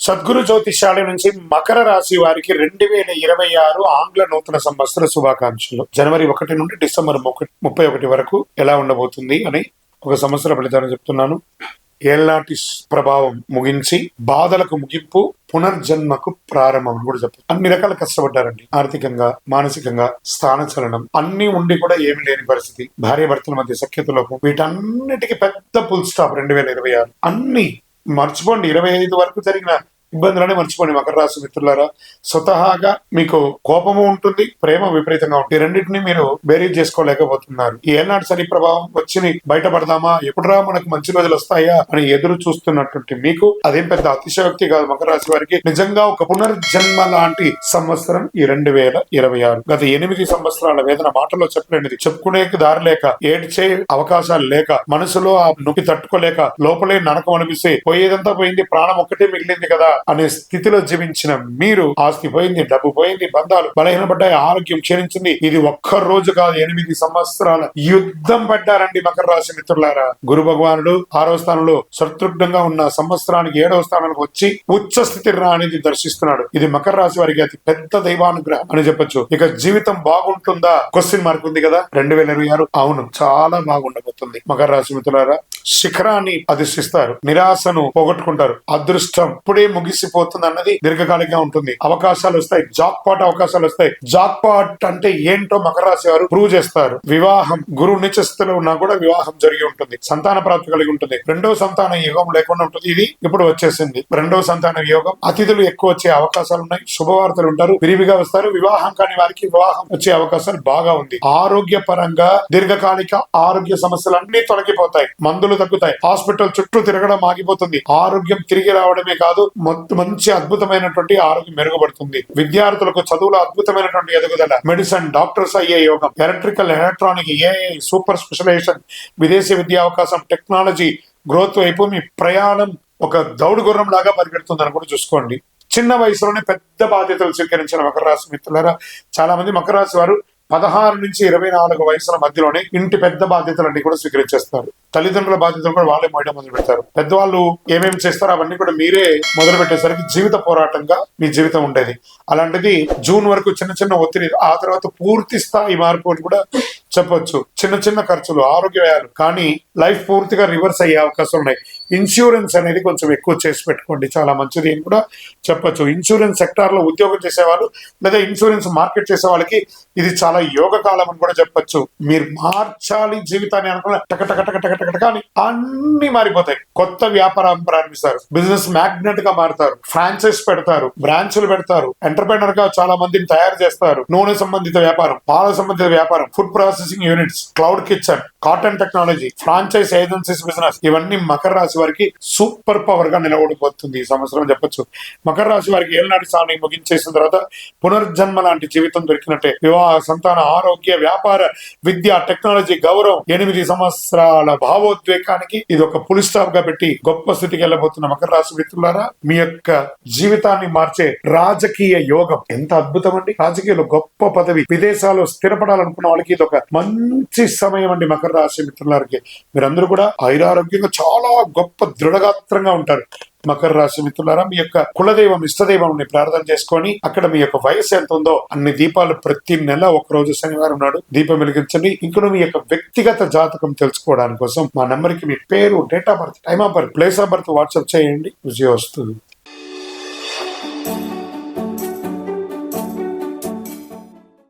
సద్గురు జ్యోతిష్యాలయం నుంచి మకర రాశి వారికి 2026 ఆంగ్ల నూతన సంవత్సర శుభాకాంక్షలు. జనవరి 1 నుండి డిసెంబర్ 31 వరకు ఎలా ఉండబోతుంది అని ఒక సంవత్సర ఫలితాన్ని చెప్తున్నాను. ఏళ్నాటి ప్రభావం ముగించి బాధలకు ముగింపు, పునర్జన్మకు ప్రారంభం అని కూడా చెప్తారు. అన్ని రకాల కష్టపడ్డారండి. ఆర్థికంగా, మానసికంగా, స్థానచలనం అన్ని ఉండి కూడా ఏమి లేని పరిస్థితి, భార్య భర్తల మధ్య సఖ్యతలోపు, వీటన్నిటికీ పెద్ద ఫుల్ స్టాప్ 2026. అన్ని మర్చిపోండి. 25 వరకు జరిగిన ఇబ్బందులనే మర్చిపోండి మకర రాశి మిత్రులారా. స్వతహాగా మీకు కోపము ఉంటుంది, ప్రేమ విపరీతంగా ఉంటుంది. రెండింటినీ మీరు బేరీజ్ చేసుకోలేకపోతున్నారు. ఈ ఏనాటి శని ప్రభావం వచ్చి బయటపడదామా, ఎప్పుడురా మనకు మంచి రోజులు వస్తాయా అని ఎదురు చూస్తున్నటువంటి మీకు అదేం పెద్ద అతిశయోక్తి కాదు. మకర రాశి వారికి నిజంగా ఒక పునర్జన్మ లాంటి సంవత్సరం ఈ 2026. గత 8 సంవత్సరాల వేదన మాటల్లో చెప్పలేనిది, చెప్పుకునే దారి లేక, ఏడ్చే అవకాశాలు లేక, మనసులో ఆ నొప్పి తట్టుకోలేక లోపలే నరకం అనిపిస్తే పోయేదంతా పోయింది, ప్రాణం ఒక్కటే మిగిలింది కదా అనే స్థితిలో జీవించిన మీరు, ఆస్తి పోయింది, డబ్బు పోయింది, బంధాలు బలహీనపడ్డాయి, ఆరోగ్యం క్షీణించింది. ఇది ఒక్క రోజు కాదు, 8 సంవత్సరాల యుద్ధం పడ్డారండి మకర రాశి మిత్రులారా. గురు భగవానుడు 6వ స్థానంలో శత్రుఘ్నంగా ఉన్న సంవత్సరానికి 7వ స్థానానికి వచ్చి ఉచ్చ స్థితి అనేది దర్శిస్తున్నాడు. ఇది మకర రాశి వారికి అతి పెద్ద దైవానుగ్రహం అని చెప్పొచ్చు. ఇక జీవితం బాగుంటుందా క్వశ్చన్ మార్క్ ఉంది కదా 2026. అవును, చాలా బాగుండబోతుంది మకర రాశి మిత్రులారా. శిఖరాన్ని అధిష్టిస్తారు, నిరాశను పోగొట్టుకుంటారు, అదృష్టం ఇప్పుడే ముగిసిపోతుంది అన్నది దీర్ఘకాలికంగా ఉంటుంది. అవకాశాలు వస్తాయి, జాక్ పాట్ అవకాశాలు వస్తాయి. జాక్ పాట్ అంటే ఏంటో మకర రాశి వారు ప్రూవ్ చేస్తారు. వివాహం, గురువు నీచ స్థితిలో ఉన్నా కూడా వివాహం జరిగి ఉంటుంది, సంతాన ప్రాప్తి కలిగి ఉంటుంది, 2వ సంతాన యోగం లేకుండా ఉంటుంది. ఇది ఇప్పుడు వచ్చేసింది 2వ సంతాన యోగం. అతిథులు ఎక్కువ వచ్చే అవకాశాలు ఉన్నాయి, శుభవార్తలు ఉంటారు, విరివిగా వస్తారు. వివాహం కాని వారికి వివాహం వచ్చే అవకాశాలు బాగా ఉంది. ఆరోగ్య పరంగా దీర్ఘకాలిక ఆరోగ్య సమస్యలు అన్ని తొలగిపోతాయి, మందులు తగ్గుతాయి, హాస్పిటల్ చుట్టూ తిరగడం ఆగిపోతుంది, ఆరోగ్యం తిరిగి రావడమే కాదు మంచి అద్భుతమైనటువంటి ఆరోగ్యం మెరుగుపడుతుంది. విద్యార్థులకు చదువులో అద్భుతమైనటువంటి ఎదుగుదల, మెడిసిన్, డాక్టర్స్ అయ్యే యోగం, electrical, electronic, AI, super specialization, విదేశీ విద్యా అవకాశం, టెక్నాలజీ గ్రోత్ వైపు మీ ప్రయాణం ఒక దౌడు గుర్రం లాగా పరిగెడుతుందని కూడా చూసుకోండి. చిన్న వయసులోనే పెద్ద బాధ్యతలు స్వీకరించిన మకర రాశి మిత్రులారా, చాలా మంది మకర రాశి వారు 16 నుంచి 24 వయసుల మధ్యలోనే ఇంటి పెద్ద బాధ్యతలన్నీ కూడా స్వీకరించేస్తారు. తల్లిదండ్రుల బాధ్యతలు కూడా వాళ్ళే మోయడం మొదలు పెడతారు. పెద్దవాళ్ళు ఏమేమి చేస్తారో అవన్నీ కూడా మీరే మొదలు పెట్టేసరికి జీవిత పోరాటంగా మీ జీవితం ఉండేది. అలాంటిది జూన్ వరకు చిన్న చిన్న ఒత్తిడి, ఆ తర్వాత పూర్తి స్థాయి మార్పు అని కూడా చెప్పొచ్చు. చిన్న చిన్న ఖర్చులు, ఆరోగ్య వ్యయాలు, కానీ లైఫ్ పూర్తిగా రివర్స్ అయ్యే అవకాశాలు ఉన్నాయి. ఇన్సూరెన్స్ అనేది కొంచెం ఎక్కువ చేసి పెట్టుకోండి, చాలా మంచిది అని కూడా చెప్పొచ్చు. ఇన్సూరెన్స్ సెక్టార్ లో ఉద్యోగం చేసేవాళ్ళు లేదా ఇన్సూరెన్స్ మార్కెట్ చేసే వాళ్ళకి ఇది చాలా యోగ కాలం అని కూడా చెప్పొచ్చు. మీరు మార్చాలి జీవితాన్ని అనుకున్న టక అని అన్ని మారిపోతాయి. కొత్త వ్యాపారం ప్రారంభిస్తారు, బిజినెస్ మ్యాగ్నెట్ గా మారుతారు, ఫ్రాంచైజ్ పెడతారు, బ్రాంచ్లు పెడతారు, ఎంటర్ప్రైనర్ గా చాలా మందిని తయారు చేస్తారు. నూనె సంబంధిత వ్యాపారం, పాల సంబంధిత వ్యాపారం, food processing units, cloud kitchen, cotton technology, franchise agencies business, ఇవన్నీ మకర రాశి వారికి సూపర్ పవర్ గా నిలబడిపోతుంది ఈ సంవత్సరం చెప్పొచ్చు. మకర రాశి వారికి ఏళ్ళనాటి స్థానాన్ని ముగించేసిన తర్వాత పునర్జన్మ లాంటి జీవితం దొరికినట్టే. వివాహ, సంతాన, ఆరోగ్య, వ్యాపార, విద్య, టెక్నాలజీ, గౌరవం, 8 సంవత్సరాల భావోద్వేగానికి ఇది ఒక పులి స్టాప్ గా పెట్టి గొప్ప స్థితికి వెళ్ళబోతున్న మకర రాశి మిత్రులారా, మీ యొక్క జీవితాన్ని మార్చే రాజకీయ యోగం ఎంత అద్భుతం అండి. రాజకీయాలు గొప్ప పదవి, విదేశాల్లో స్థిరపడాలనుకున్న వాళ్ళకి ఇది ఒక మంచి సమయం అండి. మకర రాశి మిత్రులారికి మీరందరూ కూడా ఐరారోగ్యంగా చాలా గొప్ప దృఢగాత్రంగా ఉంటారు. మకర రాశి మిత్రులారా, మీ యొక్క కులదైవం, ఇష్టదైవం ప్రార్థన చేసుకొని అక్కడ మీ యొక్క వయసు ఎంత ఉందో అన్ని దీపాలు ప్రతి నెల ఒక రోజు శనివారం నాడు దీపం వెలిగించండి. ఇంకా మీ యొక్క వ్యక్తిగత జాతకం తెలుసుకోవడానికి కోసం మా నెంబర్ కి మీ పేరు, date of birth, time of birth, place of birth WhatsApp చేయండి. విజయం వస్తుంది.